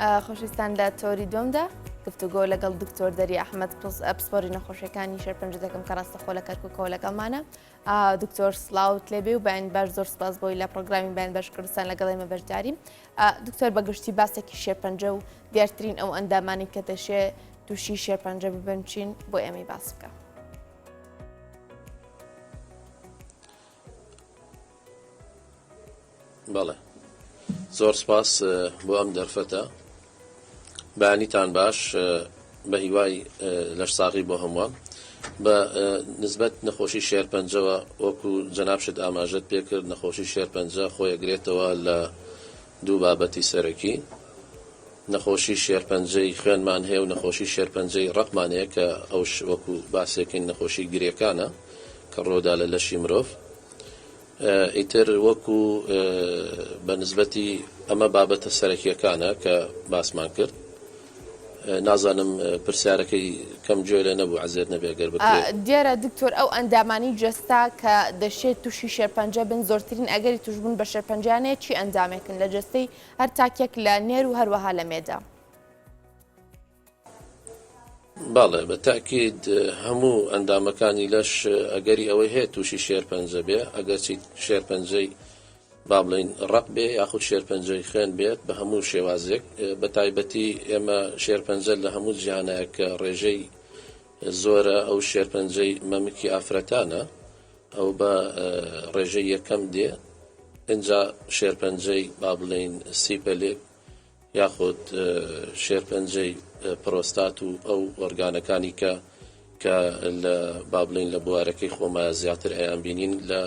خۆشویستان لە تۆری دومدا گفتوگۆ لەگەڵ دکتۆر دەری ئەحمەد پسپۆری نەخۆشیەکانی شێرپەنجە دەکەم کە ڕاستەخۆ لە کەرکووکەوە لەگەڵمانە. دکتۆر سلااوت لێبێ و بەیان باش زۆر سپاس بۆی لە پرۆگرامی بەیان باش کوردستان لەگەڵ ئێمە بەشداریم. دکتۆر بەگشتی باسێکی شێرپەنجە و دیارترین ئەو ئەندامانی کە دەشێ تووشی شێرپەنجە ببنچین بۆ ئێمەی باس بکە. بەڵێ زۆر سپاس بۆ ئەم دەرفەتە بەیانیتان باش بە هیوای لەش ساغی بۆ هەمووان بە نسبەت نەخۆشی شێرپەنجەوە وەکو جەنابشت ئاماژەت پێکرد نەخۆشی شێرپەنجە خۆیەگرێتەوە لە دوو بابەتی سەرەکی نەخۆشی شێرپەنجەی خوێنمان هەیە و نەخۆشی شێرپەنجەی ڕقمانەیە کە ئەوش وەکو باسێکین نەخۆشی گرێکانە کە ڕۆدا لە لەشی مرۆڤ ئیتر وەکو بە نسبەتی ئەمە بابەتە سەرەکیەکانە کە باسمان کرد نازانم پرسیارەکەی کەم گوێ لێ نەبوو عەزێت نەبێگەر بکرێت. دیارە دکتۆر ئەو ئەندامانی جەستا کە دەشێت تووشی شێرپەنجە بن زۆرترین ئەگەری توشبوون بە شێرپەنجیانەیە چی ئەندامێکن لە جەستەی هەر تاکێک لە نێر و هەروەها لە مێدا؟ باڵێ بە تاکید هەموو ئەندامەکانی لەش ئەگەری ئەوەی هەیە تووشی شێرپەنجە بێ ئەگەرچی شێرپەنجەی با بڵین ڕق بێ یاخود شێرپەنجەی خوێن بێت بە هەموو شێوازێک بە تایبەتی ئێمە شێرپەنجە لە هەموو جیهانەیە کە ڕێژەی زۆرە ئەو شێرپەنجەی مەمکی ئافرەتانە ئەو بە ڕێژەی یەکەم دێ اینجا شێرپەنجەی با بڵین سیپەلێک یاخود شێرپەنجەی پرۆستات و ئەو ئۆرگانەکانی کە لە با بڵین لە بوارەکەی خۆمایە زیاتر ئەیان بینین لە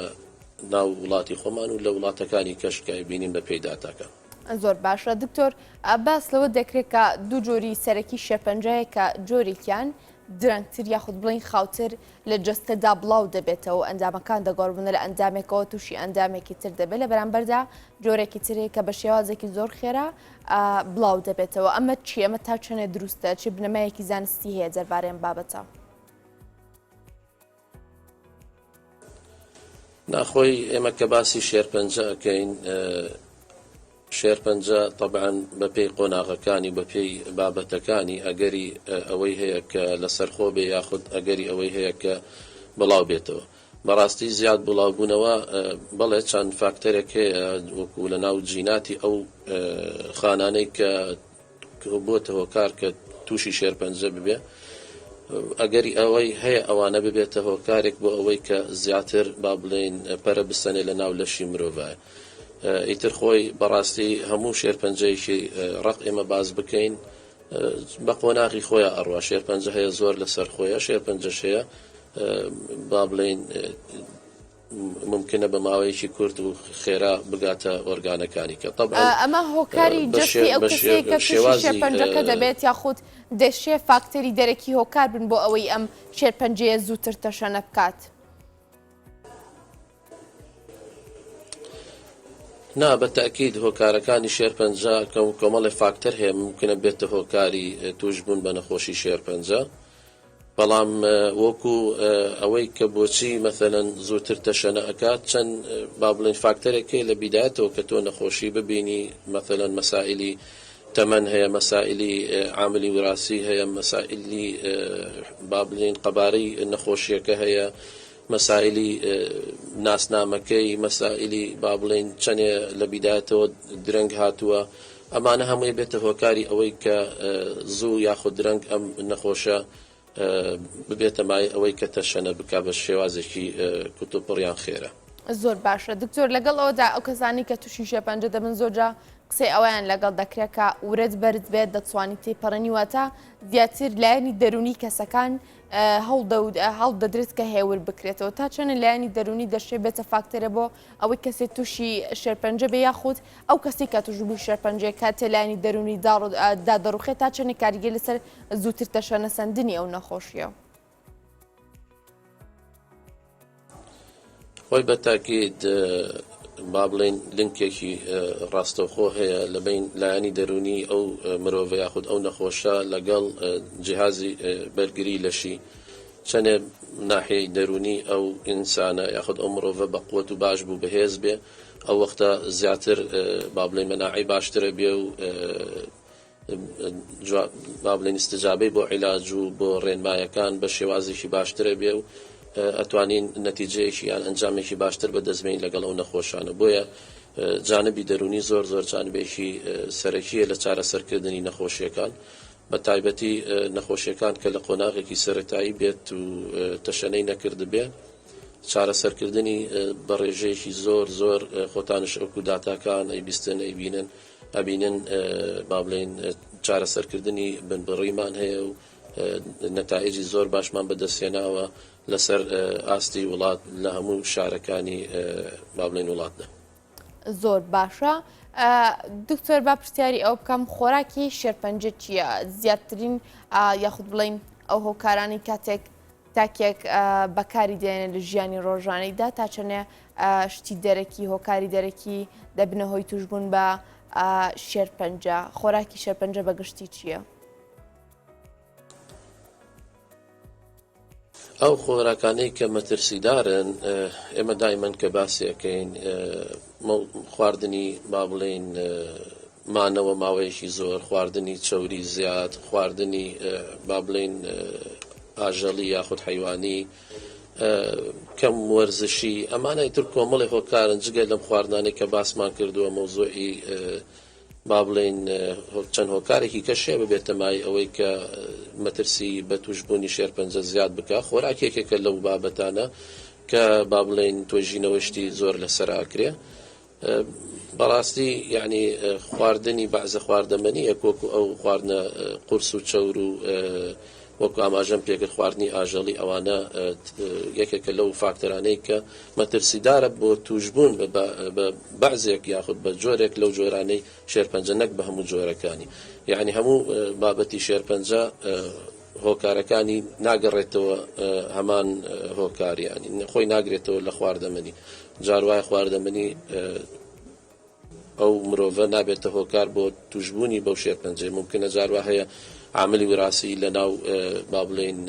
ناو وڵاتی خۆمان و لە وڵاتەکانی کەشکای بینین بە پێیداتەکە. زۆر باشە دکتۆر باس لەوە دەکرێت کە دوو جۆری سەرەکی شێرپەنجەیە کە جۆرێکیان درەنگتر یاخود بڵین خاوتر لە جەستەدا بڵاو دەبێتەوە ئەندامەکان دەگۆڕبنە لە ئەندامێکەوە تووشی ئەندامێکی تر دەبێت لە بەرامبەردا جۆرێکی ترێک کە بە شێوازێکی زۆر خێرا بڵاو دەبێتەوە. ئەمە چی ئەمە تا چەنێ دروستە چی بنەمایەکی زانستی هەیە دەربارەی ئەم بابەتە؟ ناخۆی ئێمە کە باسی شێرپەنجە ئەکەین شێرپەنجە طبعاً بە پێی قۆناغەکانی بە پێی بابەتەکانی ئەگەری ئەوەی هەیە کە لەسەر خۆ بێ یاخود ئەگەری ئەوەی هەیە کە بڵاو بێتەوە بەڕاستی زیاد بڵاوبوونەوە بەڵێ چەند فاکتەرێک هەیە وەکو لە ناو جیناتی ئەو خانانەی کە بۆتە هۆکار کە تووشی شێرپەنجە ببێ ئەگەری ئەوەی هەیە ئەوانە ببێتە هۆکارێک بۆ ئەوەی کە زیاتر با بڵێن پەرە بستەنێ لە ناو لەشی مرۆڤایە. ئیتر خۆی بەڕاستی هەموو شێرپەنجەیەکی ڕق ئێمە باز بکەین بە قۆناغی خۆیان ئەڕوا شێرپەنجە هەیە زۆر لەسەر خۆیە شێرپەنجەش هەیە با بڵێن ممکنە بە ماوەیەکی کورت و خێرا بگاتە ئۆرگانەکانی کە ئەمە هۆکاری جستی ئەو کەسەیە کە تووشی شێرپەنجەکە دەبێت یاخود دەشێ فاکتەری دەرەکی هۆکار بن بۆ ئەوەی ئەم شێرپەنجەیە زووتر تەشەنە بکات؟ نا بە تاکید هۆکارەکانی شێرپەنجە کۆمەڵی فاکتەر هەیە ممکنە بێتە هۆکاری توشبوون بە نەخۆشی شێرپەنجە بەڵام وەکو ئەوەی کە بۆچی مەثەلەن زووتر تەشەنە ئەکات چەند با بڵێن فاکتەرێکی لە بیدایەتەوە کە تۆ نەخۆشی ببینی مەثەلەن مەسائلی تەمەن هەیە مەسائلی عاملی وراسی هەیە مەسائلی با بڵێن قەبارەی نەخۆشیەکە هەیە مەسائلی ناسنامەکەی مەسائلی با بڵێن چەندێ لە بیدایەتەوە درەنگ هاتووە ئەمانە هەمووی بێتە هۆکاری ئەوەی کە زوو یاخود درەنگ ئەم نەخۆشە ببێتە مای ئەوەی کە تەشەنە بکا بە شێوازێکی کوتوپڕیان خێرە. زۆر باشە دکتۆر لەگەڵ ئەوەدا ئەو کەسانی کە تووشی شێرپەنجە دەبن زۆرجا قسەی ئەویان لەگەڵ دەکرێت کە ورد بەرز بێت دەتوانی تێپەڕێنی واتە زیاتر لایەنی دەرونی کەسەکان هەڵ دەدرێت کە هێور بکرێتەوە تا چەنە لایەنی دەرونی دەشێت بێتە فاکتەرە بۆ ئەوەی کەسێ تووشی شێرپەنجە بێ یاخود ئەو کەسی کە تووشبووی شێرپەنجەیە کاتێ لایەنی دەرونی دادەڕوخێت تا چەنێک کاریگەری لەسەر زووتر تەشەنە سەندنی ئەو نەخۆشیە. خۆی بە تاکید با بڵێن لینکێکی ڕاستەوخۆ هەیە لە بین لایەنی دەرونی ئەو مرۆڤ یاخود ئەو نەخۆشە لەگەڵ جیهازی بەرگری لەشی چەندێ ناحیەی دەرونی ئەو ئینسانە یاخود ئەو مرۆڤە بە قووەت و باش بوو بەهێز بێ ئەو وەختە زیاتر با بڵێن مەناعی باشترە بێ و با بڵێن استجابەی بۆ عیلاج و بۆ ڕێنمایەکان بە شێوازێکی باشترە بێ و ئەتوانین نەتیجەیەکی یان ئەنجامێکی باشتر بەدەستبین لەگەڵ ئەو نەخۆشانە. بۆیە جانبی دەرونی زۆر جانبێکی سەرەکیە لە چارەسەرکردنی نەخۆشیەکان، بە تایبەتی نەخۆشیەکان کە لە قۆناغێکی سەرەتایی بێت و تەشەنەی نەکرد بێ، چارەسەرکردنی بە ڕێژەیەکی زۆر خۆتانش ئەوکو داتاکان ئەیبیستن ئەیبینن ئەبینن با بڵێن چارەسەرکردنی بنبڕیمان هەیە و نەتائجی زۆر باشمان بەدەستێناوە لەسەر ئاستی وڵات لە هەموو شارەکانی با بڵێن وڵاتدا. زۆر باشە. دکتۆر با پرسیاری ئەو بکەم خۆراکی شێرپەنجە چییە؟ زیاترین یاخود بڵین ئەو هۆکارانی کاتێک تاکێک بەکاری دێنێ لە ژیانی ڕۆژانەیدا تا چەنێ شتی دەرەکی هۆکاری دەرەکی دەبنە هۆی توشبوون بە شێرپەنجە. خۆراکی شێرپەنجە بەگشتی چییە؟ ئەو خۆراکانەی کە مەترسیدارن ئێمە دایمەن کە باسیەکەین خواردنی با بڵێن مانەوە ماوەیەکی زۆر، خواردنی چەوری زیاد، خواردنی با بڵێن ئاژەڵی یاخود حیوانی، کەم وەرزشی، ئەمانەی تر کۆمەڵی هۆکارن جگە لەم خواردانەی کە باسمان کردووە مەوزوعی با بڵێن چەند هۆکارێکی کەشێ ببێتە مای ئەوەی کە مەترسی بە توشبوونی شێرپەنجە زیاد بکە. خۆراکێکێکە لەو بابەتانە کە با بڵێن تۆژینەوەشتی زۆر لەسەر ئاکرێ. بەڕاستی یعنی خواردنی بەعزە خواردەمەنی وەکو ئەو خواردنە قورس و چەور و وەکو ئاماژەم پێکرد خواردنی ئاژەڵی، ئەوانە یەکێکە لەو فاکتەرانەی کە مەترسیدارە بۆ توشبوون بە بەعزێک یاخود بە جۆرێک لەو جۆرانەی شێرپەنجە، نەک بە هەموو جۆرەکانی. یعنی هەموو بابەتی شێرپەنجە هۆکارەکانی ناگەڕێتەوە هەمان هۆکاریانی خۆی ناگرێتەوە لە خواردەمەنی. جاروای خواردەمەنی ئەو مرۆڤە نابێتە هۆکار بۆ توشبوونی بەو شێرپەنجە. ممکنە جاروا هەیە عاملی وراسی لە ناو با بڵێن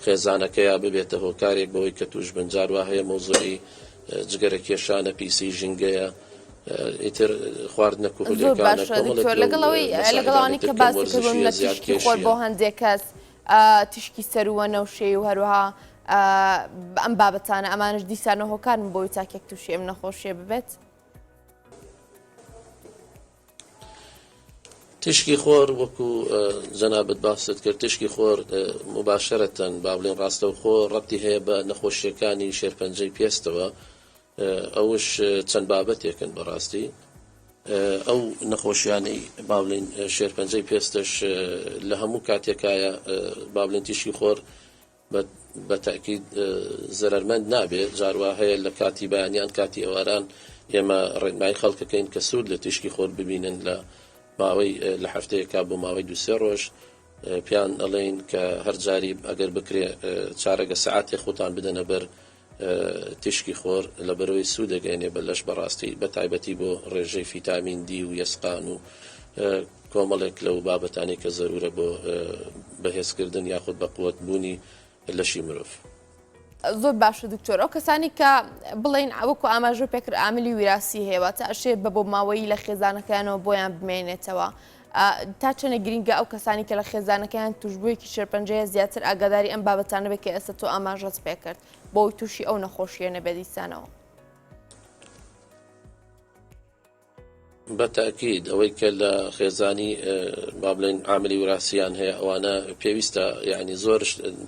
خێزانەکەیە ببێتە هۆکارێک بەوەی کە توشبن. جاروا هەیە مۆزوعی جگەرە کێشانە پیسی ژینگەیە، ئیتر خواردنە کوهولەکانە. لەگەڵەوەی کە باسی کردوون لە تشکی خۆر بۆ هەندێک کەس تشکی سەروە نەوشەی و هەروەها ئەم بابەتانە ئەمانش دیسانە هۆکارن بۆی تاکێک تووشی ئەم نەخۆشیە ببێت. تشکی خۆر وەکو جەنابەت باست کرد، تشکی خۆر مباشرەتەن با بڵێن ڕاستەوخۆ ڕەتی هەیە بە نەخۆشیەکانی شێرپەنجەی پێستەوە. ئەوش چەند بابەتێکن بەڕاستی. ئەو نەخۆشیانەی با بڵێن شێرپەنجەی پێستش لە هەموو کاتێکایە با بڵێن تشکی خۆر بە تاکید زەرمەند نابێت. جاروا هەیە لە کاتی بەیانیان کاتی ئەواران ئێمە ڕێنمای خەڵکەکەین کە سوود لە تشکی خۆر ببینن لە ماوەی لە هەفتەیەکا بۆ ماوەی 2-3 ڕۆژ. پیان ئەڵێن کە هەرجاری ئەگەر بکرێ چارەگە سەعاتێ خۆتان بدەنە بەر تشکی خۆر لە بەرەوەی سوودەگەێنێ بە لەش بەڕاستی بە تایبەتی بۆ ڕێژەی ڤیتامین دی و یەسقان و کۆمەڵێک لەو بابەتانی کە زەرورە بۆ بەهێزکردن یاخود بە قووەت بوونی لەشی مرۆڤ. زۆر باشە دکتۆر. ئەو کەسانی کە بڵین وەکو ئاماژە پێکرد عاملی ویراسی هەیە تا ئەشێ بە بۆ ماوەی لە خێزانەکانەوە بۆیان بمێنێتەوە، تا چەنە گرینگە ئەو کەسانی کە لە خێزانەکەیان توشبوویەکی شێرپەنجەیە زیاتر ئاگاداری ئەم بابەتانە بێت کە ئێستا تۆ ئاماژەت پێکرد بۆی تووشی ئەو نەخۆشیە نەبێت دیسانەوە؟ بە تاکید ئەوەی کە لە خێزانی با بڵێن عاملی وراثیان هەیە ئەوانە پێویستە یعنی زۆر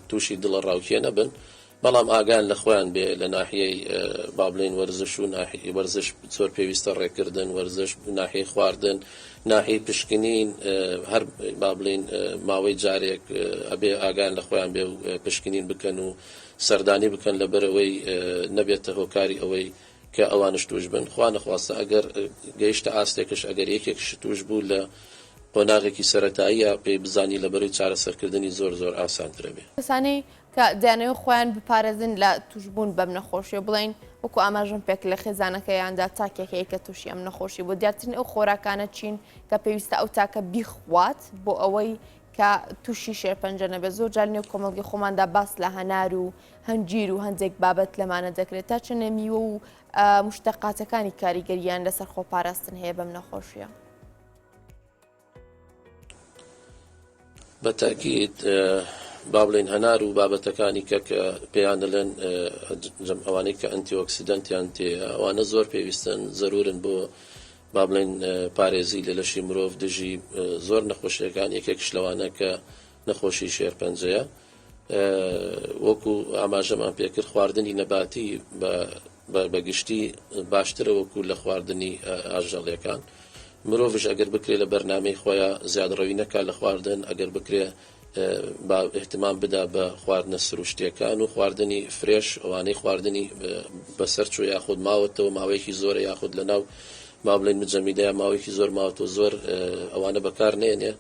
تووشی دڵە ڕاوکیە نەبن، بەڵام ئاگان لە خۆیان بێ لە ناحیەی با بڵێن وەرزش و ناحیەی وەرزش زۆر پێویستە ڕێکردن، وەرزش ناحیەی خواردن، ناحیەی پشکنین، هەر با بڵێن ماوەی جارێک ئەبێ ئاگان لە خۆیان بێ و پشکنین بکەن و سەردانی بکەن لەبەرەوەی نەبێتە هۆکاری ئەوەی کە ئەوانش توش بن. خوا نەخواستە ئەگەر گەیشتە ئاستێکش ئەگەر یەکێکش توش بوو لە قۆناغێکی سەرەتاییە پێی بزانی لەبەرەوەی چارەسەرکردنی زۆر ئاسانترە بێ. کەسانی کە دەیانەوێت خۆیان بپارێزن لە توشبوون بەم نەخۆشیە بڵین وەکو ئاماژەم پێک لە خێزانەکەیاندا تاکێکەیە کە تووشی ئەم نەخۆشی بۆ دیارترین ئەو خۆراکانە چین کە پێویستە ئەو تاکە بیخوات بۆ ئەوەی کە تووشی شێرپەنجە نەبێت. زۆر جار نێو کۆمەڵگەی خۆماندا باس لە هەنار و هەنجیر و هەندێک بابەت لەمانە دەکرێت تا چەنە میوە و مشتەقاتەکانی کاریگەریان لەسەر خۆپاراستن هەیە بەم نەخۆشیە. بەتاکید با بڵێن هەنار و بابەتەکانی کە پێیان دەڵێن ئەوانەی کە ئەنتیۆکسیدەنتیان تێ ئەوانە زۆر پێویستن زەرورن بۆ با بڵێن پارێزی لە لەشی مرۆڤ دژی زۆر نەخۆشیەکان یەکێکش لەوانە کە نەخۆشی شێرپەنجەیە وەکو ئاماژەمان پێکرد خواردنی نەباتی بەگشتی باشترە وەکو لە خواردنی ئاژەڵیەکان مرۆڤش ئەگەر بکرێ لە بەرنامەی خۆیان زیادڕەوی نەکات لە خواردن ئەگەر بکرێ با احتمام بدا بە خواردنە سروشتیەکان و خواردنی فرێش ئەوانەی خواردنی بەسەر چوو یاخود ماوەتەوە ماوەیەکی زۆرە یاخود لەناو با بڵێن مجەمیدەیە ماوەیەکی زۆر ماوەتەوە زۆر ئەوانە بەکار نێنێ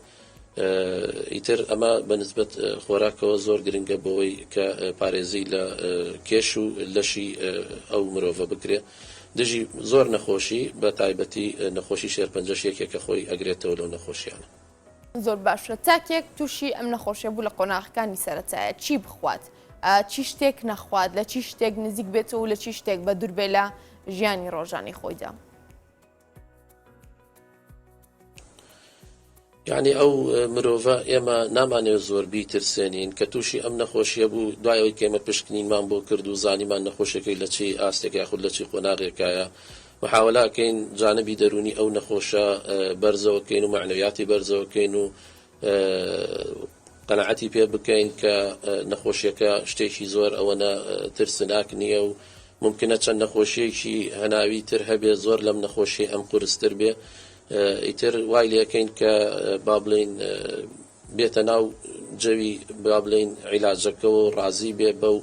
ئیتر ئەمە بەنسبەت خۆراکەوە زۆر گرنگە بۆەوەی کە پارێزی لە کێش و لەشی ئەو مرۆڤە بکرێ دژی زۆر نەخۆشی بە تایبەتی نەخۆشی شێرپەنجەش یەکێکە خۆی ئەگرێتەوە لەو نەخۆشیانە زۆر باشە تاکێک تووشی ئەم نەخۆشیە بوو لە قۆناغەکانی سەرەتایە چی بخوات چی شتێک نەخوات لە چی شتێک نزیک بێتەوە و لە چی شتێک بە دوور بێ لە ژیانی ڕۆژانی خۆیدا یعنی ئەو مرۆڤە ئێمە نامانێت زۆر بیترسێنین کە تووشی ئەم نەخۆشیە بوو دوایەوەی کێمە پشکنینمان بۆ کرد و زانیمان نەخۆشەکەی لە چی ئاستێک یاخود لە چی قۆناغێکایە محاولاکەین جانبی دەرونی ئەو نەخۆشە بەرزەوەکەین و معنویاتی بەرزەوەکەین و قەنەعەتی پێ بکەین کە نەخۆشیەکە شتێکی زۆر ئەوەنە ترسناک نییە و ممکنە چەند نەخۆشیەکی هەناوی تر هەبێ زۆر لەم نەخۆشی ئەم قورستر بێ ئیتر وای لەکەین کە با بڵێن بێتە ناو جەوی با بڵێن عیلاجەکە و ڕازی بێ بەو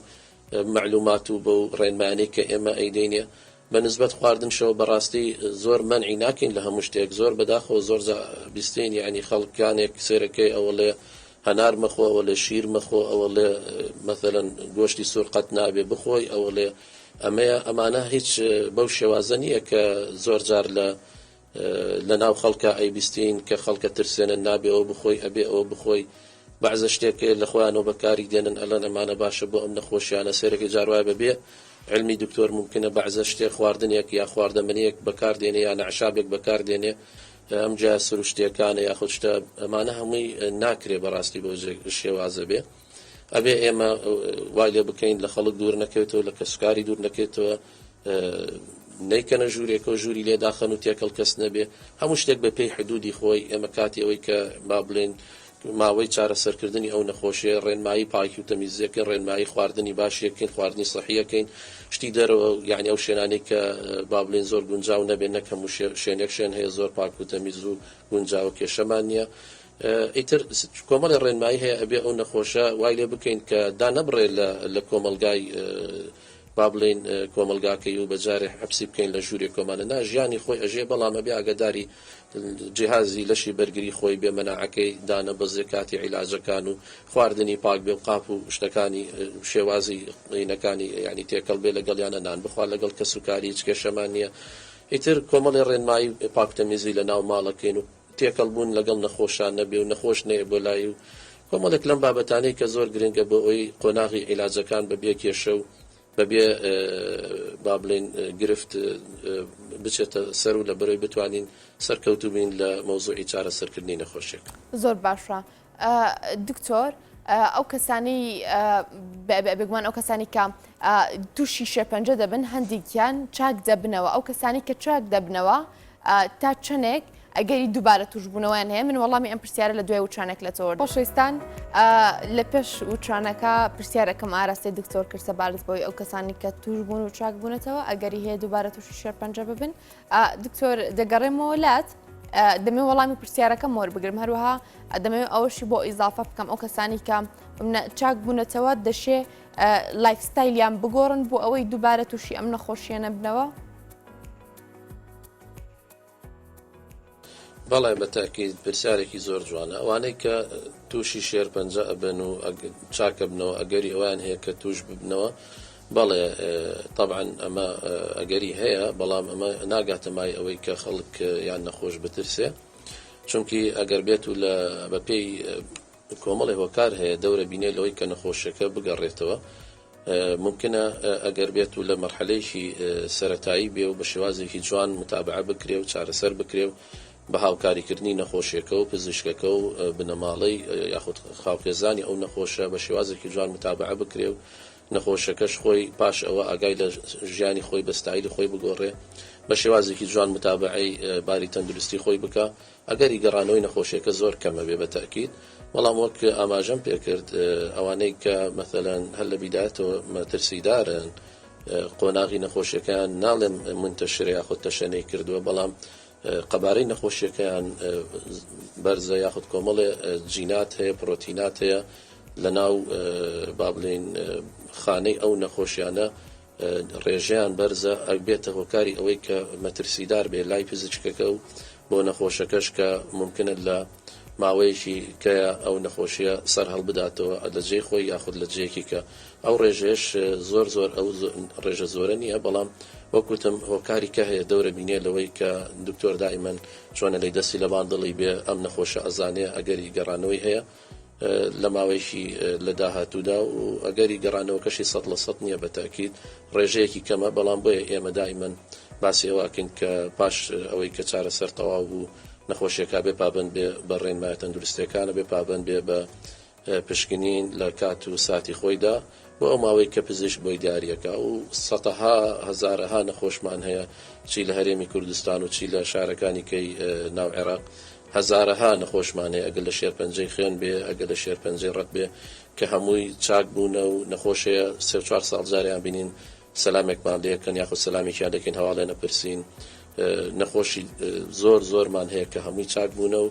معلومات و بەو ڕێنمانەی کە ئێمە ئەیدەینێ بەنسبەت خواردنشەوە بەڕاستی زۆر مەنعی ناکەین لە هەموو شتێک زۆر بەداخەوە زۆر بیستین یعنی خەڵکانێک سێرەکەی ئەوە لێ هەنار مەخۆ ئەوە لێ شیر مەخۆ ئەوە لێ مەثەلەن گۆشتی سوورقەت نابێ بخۆی ئەوە لێ ئەمانە هیچ بەو شێوازە نییە کە زۆر جار لە ناو خەڵکە ئەیبیستین کە خەڵکە ترسێنن نابێ ئەوە بخۆی ئەبێ ئەوە بخۆی بەعزە شتێک لە خۆیانەوە بەکاری دێنن ئەلەن ئەمانە باشە بۆ ئەم نەخۆشیانە سێرەکەی جاروای بەبێ علمی دکتۆر ممکنە بەعزە شتێک خواردنێک یا خواردەمەنیەک بەکاردێنێ یا نەعشابێک بەکاردێنێ ئەم جا سروشتیەکانە یاخود شتە ئەمانە هەمووی ناکرێ بەڕاستی بۆ شێوازە بێ ئەبێ ئێمە وای لێ بکەین لە خەڵک دوور نەکەوێتەوە لە کەسکاری دوور نەکەوێتەوە نەیکەنە ژوورێکەوە ژووری لێداخەن و تێکەڵ کەس نەبێ هەموو شتێک بە پێی حدودی خۆی ئێمە کاتی ئەوەی کە با بڵێن ماوەی چارەسەرکردنی ئەو نەخۆشیە ڕێنمایی پاکی و تەمیزەکەی ڕێنمایی خواردنی باشیەکەین خواردنی سەحیەکەین شتی دەرەوە یعنی ئەو شوێنانەی کە با بڵێن زۆر گونجاو نەبێن نەکەم و شوێنێک شوێن هەیە زۆر پاک و تەمیز و گونجاو کێشەمان نییە ئیتر کۆمەڵی ڕێنمایی هەیە ئەبێ ئەو نەخۆشە وای لێ بکەین کە دانەبڕێ لە کۆمەلگای با بڵێن کۆمەلگاکەی و بەجارێ حەبسی بکەین لە ژووری کۆمانە نا ژیانی خۆی ئەژێ بەڵامە بێ ئاگداری جیهازی لەشی بەرگری خۆی بێ مەناعەکەی دانە بەزێ کاتی عیلاجەکان و خواردنی پاک بێ و قاپ و شتەکانی شێوازی قینەکانی یعنی تێکەڵ بێ لەگەڵیانە نان بخوا لەگەڵ کە سوکاری هیچ کێشەمان نییە ئیتر کۆمەڵی ڕێنمایی پاکتەمیزی لە ناو ماڵەکەین و تێکەڵ بوون لەگەڵ نەخۆشان نەبێ و نەخۆش نەیە بۆ لای و کۆمەڵێک لەم بابەتانەی کە زۆر گرنگە بۆ ئەوی قۆناغی عیلاجەکان بەبێ کێشە و بەبێ با بڵێن گرفت بچێتە سەر و لە بەرەوەی بتوانین سەرکەوتو بین لە مەوزوعی چارەسەرکردنی نەخۆشیێک زۆر باشە دکتۆر ئەو کەسانی بگومان ئەو کەسانی کە تووشی شێرپەنجە دەبن هەندێکیان چاک دەبنەوە ئەو کەسانی کە چاک دەبنەوە تا چەندێک ئەگەری دووبارە توشبوونەوەیان هەیە من وەڵامی ئەم پرسیارە لە دوای وچانێک لەتەوە خۆشەویستان لە پێش وچانەکە پرسیارەکەم ئاراستی دکتۆر کرد سەبارەت بۆی ئەو کەسانی کە توشبوون و چاک بوونەتەوە ئەگەری هەیە دووبارە تووشی شێرپەنجە ببن دکتۆر دەگەڕێمەوە وڵات دەمێ وەڵامی پرسیارەکەم وەربگرم هەروەها دەمەوێت ئەوەشی بۆ ئیزافە بکەم ئەو کەسانی کە چاک بوونەتەوە دەشێ لایفستایلیان بگۆڕن بۆ ئەوەی دووبارە تووشی ئەم نەخۆشیە نەبنەوە بەڵێ بەتاکید پرسیارێکی زۆر جوانە ئەوانەی کە تووشی شێرپەنجە ئەبن و چاکە بنەوە ئەگەری ئەویان هەیە کە توش ببنەوە بەڵێ طبعا ئەمە ئەگەری هەیە بەڵام ئەمە ناگاتە مای ئەوەی کە خەڵک یان نەخۆش بترسێ چونکی ئەگەر بێت و لە بەپێی کۆمەڵی هۆکار هەیە دەورە بینێ لەوەی کە نەخۆشەکە بگەڕێتەوە ممکنە ئەگەر بێت و لە مەرحەلەیەکی سەرەتایی بێ و بە شێوازێکی جوان متابعە بکرێ و چارەسەر بکرێ و بە هاوکاریکردنی نەخۆشیەکە و پزیشکەکە و بنەماڵەی یاخود خاوخێزانی ئەو نەخۆشە بە شێوازێکی جوان متابعە بکرێ و نەخۆشەکەش خۆی پاش ئەوە ئاگای لە ژیانی خۆی بە ستایلی خۆی بگۆڕێ بە شێوازێکی جوان متابعەی باری تەندروستی خۆی بکە ئەگەری گەڕانەوەی نەخۆشیەکە زۆر کەمە بێ بە تاکید بەڵام وەک ئاماژەم پێکرد ئەوانەی کە مەثەلەن هەر لە بیدایەتەوە مەترسیدارن قۆناغی نەخۆشیەکەیان ناڵێم منتەشرە یاخود تەشەنەی کردووە بەڵام قەبارەی نەخۆشیەکەیان بەرزە یاخود کۆمەڵێ جینات هەیە پرۆتینات هەیە لە ناو با بڵێن خانەی ئەو نەخۆشیانە ڕێژەیان بەرزە ئەبێتە هۆکاری ئەوەی کە مەترسیدار بێ لای پزیشکەکە و بۆ نەخۆشەکەش کە ممکنە لە ماوەیەکی کە ئەو نەخۆشیە سەر هەڵبداتەوە لە جێی خۆی یاخود لە جێکی کە ئەو ڕێژێش زۆر ئەو ڕێژە زۆرە نییە بەڵام وەکوتم هۆکاری کە هەیە دەورە بینێ لەوەی کە دکتۆر دائیمەن چۆنە لی دەستی لە باندڵی بێ ئەم نەخۆشە ئەزانێ ئەگەری گەڕانەوەی هەیە لە ماوەیەکی لە داهاتوودا و ئەگەری گەڕانەوەکەشی 100% نییە بە تاکید ڕێژەیەکی کەمە بەڵام بۆیە ئێمە دائیمەن باسی ئەوەکەین کە پاش ئەوەی کە چارەسەر تەواو بوو نەخۆشیەکە بێ پابند بێ بە ڕێنمایە تەندروستیەکانە بێ پابند بێ بە پشکنین لە کات و ساتی خۆیدا بۆ ئەو ماوەی کە پزیشک بۆی دیاریەکە و سەدەها هەزارەها نەخۆشمان هەیە چی لە هەرێمی کوردستان و چی لە شارەکانی کەی ناو عێراق هەزارەها نەخۆشمان هەیە ئەگەر لە شێرپەنجەی خوێن بێ ئەگەر لە شێرپەنجەی ڕەت بێ کە هەمووی چاک بوونە و نەخۆشەیە 3-4 ساڵ جاریان بینین سەلامێکمان لێکەن یاخود سەلامیان دەکەین هەواڵێ نەپرسین نەخۆشی زۆرمان هەیە کە هەمووی چاک بوونە و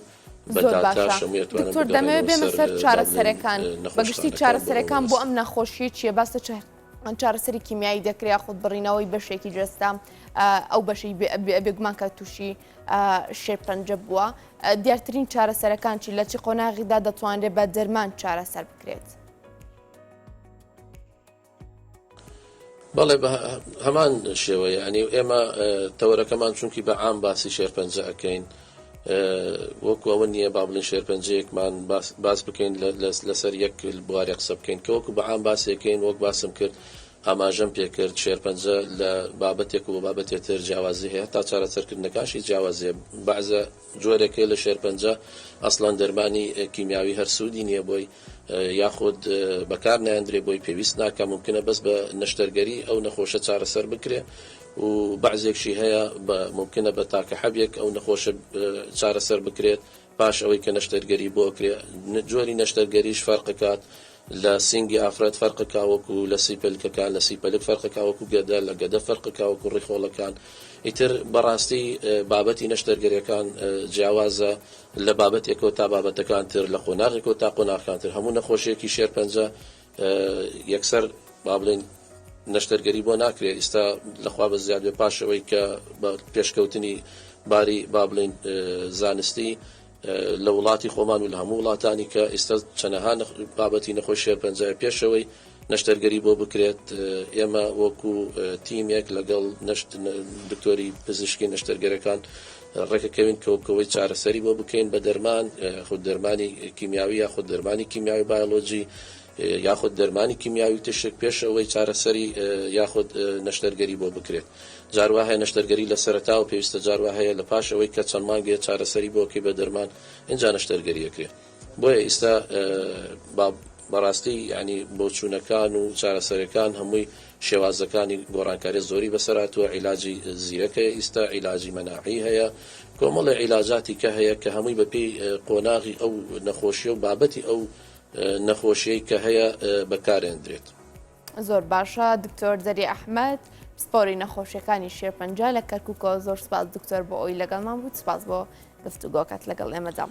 دکتۆر دەمەوێت بێمە سەر چارەسەرەکان بەگشتی چارەسەرەکان بۆ ئەم نەخۆشی چییە باسە چارەسەری کیمیایی دەکرێت خودت بڕینەوەی بەشێکی جەستا ئەو بەشی بێگومان کە تووشی شێرپەنجە بووە دیارترین چارەسەرەکان چی لە چی قۆناغیدا دەتوانرێت بە دەرمان چارەسەر بکرێت؟ بەڵێ هەمان شێوەیە ئەنی ئێمە تەوەرەکەمان چونکی بە عام باسی شێرپەنجە ئەەکەین وەکو ئەوە نییە با بڵین شێرپەنجەیەکمان باس بکەین لەسەر یەک بواری قسە بکەین کە وەکو بە عام باسیەکەین وەک باسم کرد ئاماژەم پێکرد شێرپەنجە لە بابەتێک و بابەتێتر جیاوازی هەیە تا چارەسەرکردنەکانشی جیاوازیە بەعزە جۆرێکی لە شێرپەنجە ئەسڵەن دەرمانی کیمیاوی هەر سوودی نییە بۆی یاخود بەکار نایەندرێ بۆی پێویست ناکە ممکنە بەس بە نەشتەرگەری ئەو نەخۆشە چارەسەر بکرێ و بەعزێکشی هەیە ممکنە بە تاکە حەبێک ئەو نەخۆشە چارەسەر بکرێت پاش ئەوەی کە نەشتەرگەری بۆ کرێ جۆری نەشتەرگەریش فەرقەکات لە سینگی ئافرەت فەرقەکاوەکو لە سیپەلکەکان لە سیپەلک فەرقەکاوەکو گەدە لە گەدە فەرقەکاوەکو ڕێخۆڵەکان ئیتر بەڕاستی بابەتی نەشتەرگەریەکان جیاوازە لە بابەتێکەوە تا بابەتەکان تر لە قۆناغێکەوە تا قۆناغەکان تر هەموو نەخۆشیەکی شێرپەنجە یەکسەر با بڵێن نەشتەرگەری بۆ ناکرێت ئێستا لەخوا بە زیاد بێ پاشەوەی کە بە پێشکەوتنی باری با بڵێن زانستی لە وڵاتی خۆمان و لە هەموو وڵاتانی کە ئێستا چەنەها بابەتی نەخۆش شێرپەنجە پێشەوەی نەشتەرگەری بۆ بکرێت ئێمە وەکو تیمێک لەگەڵ دکتۆری پزیشکی نەشتەرگەرەکان ڕێکەکەوین کەوکەوەی چارەسەری بۆ بکەین بە دەرمان خود دەرمانی کیمیاوی یاخود دەرمانی کیمیاوی بایۆلۆجی یاخود دەرمانی کیمیاوی تشک پێشەوەی چارەسەری یاخود نەشتەرگەری بۆ بکرێت جاروا هەیە نەشتەرگەری لە سەرەتا و پێویستە جاروا هەیە لە پاشەوەی کە چەند مانگێ چارەسەری بۆکەی بە دەرمان اینجا نەشتەرگەریەکرێت بۆیە ئێستا بەڕاستی ینی بۆ چوونەکان و چارەسەرەکان هەمووی شێوازەکانی گۆڕانکاری زۆری بەسەراتوە عیلاجی زیرەکە ئێستا عیلاجی مەناعی هەیە کۆمەڵی عیلاجاتی کە هەیە کە هەمووی بەپێی قۆناغی ئەو نەخۆشیە و بابەتی ئەو نەخۆشیەی کە هەیە بەکارێندرێت. زۆر باشە دکتۆر زەری ئەحمەد پسپۆری نەخۆشیەکانی شێرپەنجە لە کەرکووکەوە زۆر سپاس دکتۆر بۆ ئەوی لەگەڵمان بوو سپاس بۆ گفتوگۆکات لەگەڵ ئێمەدا.